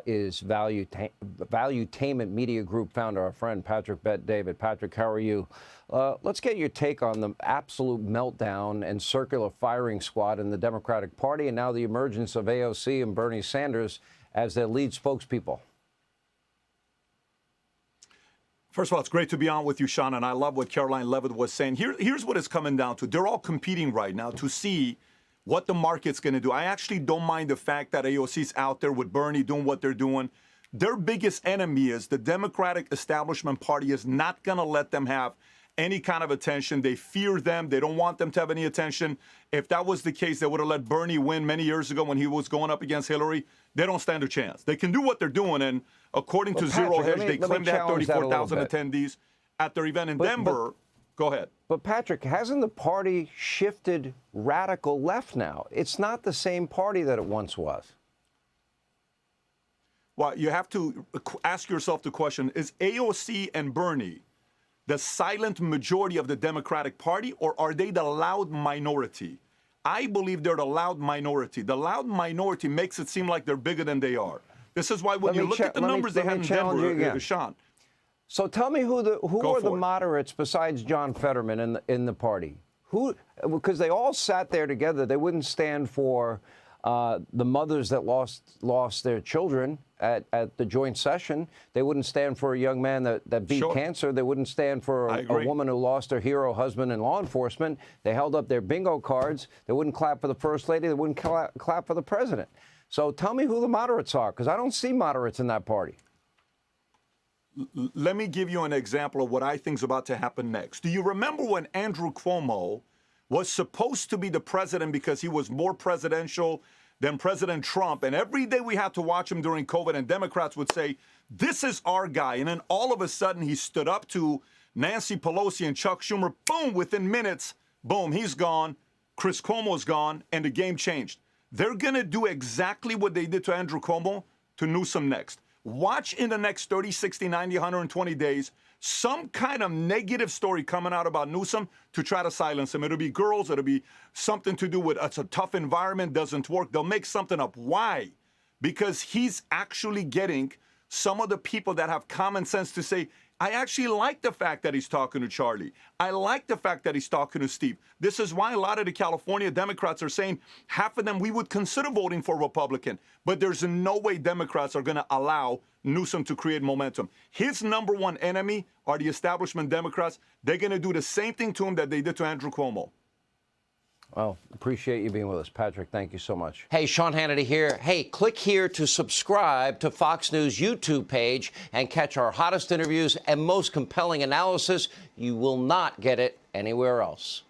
is Valuetainment Media Group founder, our friend Patrick Bet-David. Patrick, how are you? Let's get your take on the absolute meltdown and circular firing squad in the Democratic Party, and now the emergence of AOC and Bernie Sanders as their lead spokespeople. First of all, it's great to be on with you, Sean, and I love what Caroline Levitt was saying. Here's what it's coming down to. They're all competing right now to see what the market's going to do. I actually don't mind the fact that AOC's out there with Bernie doing what they're doing. Their biggest enemy is the Democratic establishment party is not going to let them have any kind of attention. They fear them. They don't want them to have any attention. If that was the case, they would have let Bernie win many years ago when he was going up against Hillary. They don't stand a chance. They can do what they're doing, and according to Zero Hedge, they claim to have 34,000 attendees at their event in Denver. Go ahead. But, Patrick, hasn't the party shifted radical left now? It's not the same party that it once was. Well, you have to ask yourself the question, is AOC and Bernie the silent majority of the Democratic Party, or are they the loud minority? I believe they're the loud minority. The loud minority makes it seem like they're bigger than they are. This is why when you look at the numbers they had in Denver, Sean. So tell me who are the moderates besides John Fetterman in the party? Who? Because they all sat there together. They wouldn't stand for the mothers that lost their children at the joint session. They wouldn't stand for a young man that beat cancer. They wouldn't stand for a woman who lost her hero husband in law enforcement. They held up their bingo cards. They wouldn't clap for the first lady. They wouldn't clap for the president. So tell me who the moderates are, because I don't see moderates in that party. Let me give you an example of what I think is about to happen next. Do you remember when Andrew Cuomo was supposed to be the president because he was more presidential than President Trump, and every day we had to watch him during COVID, and Democrats would say, this is our guy, and then all of a sudden he stood up to Nancy Pelosi and Chuck Schumer, boom, within minutes, boom, he's gone, Chris Cuomo's gone, and the game changed. They're going to do exactly what they did to Andrew Cuomo to Newsom next. Watch in the next 30, 60, 90, 120 days some kind of negative story coming out about Newsom to try to silence him. It'll be girls. It'll be something to do with it's a tough environment, doesn't work. They'll make something up. Why? Because he's actually getting some of the people that have common sense to say, I actually like the fact that he's talking to Charlie. I like the fact that he's talking to Steve. This is why a lot of the California Democrats are saying half of them we would consider voting for Republican. But there's no way Democrats are going to allow Newsom to create momentum. His number one enemy are the establishment Democrats. They're going to do the same thing to him that they did to Andrew Cuomo. Well, appreciate you being with us, Patrick. Thank you so much. Hey, Sean Hannity here. Hey, click here to subscribe to Fox News YouTube page and catch our hottest interviews and most compelling analysis. You will not get it anywhere else.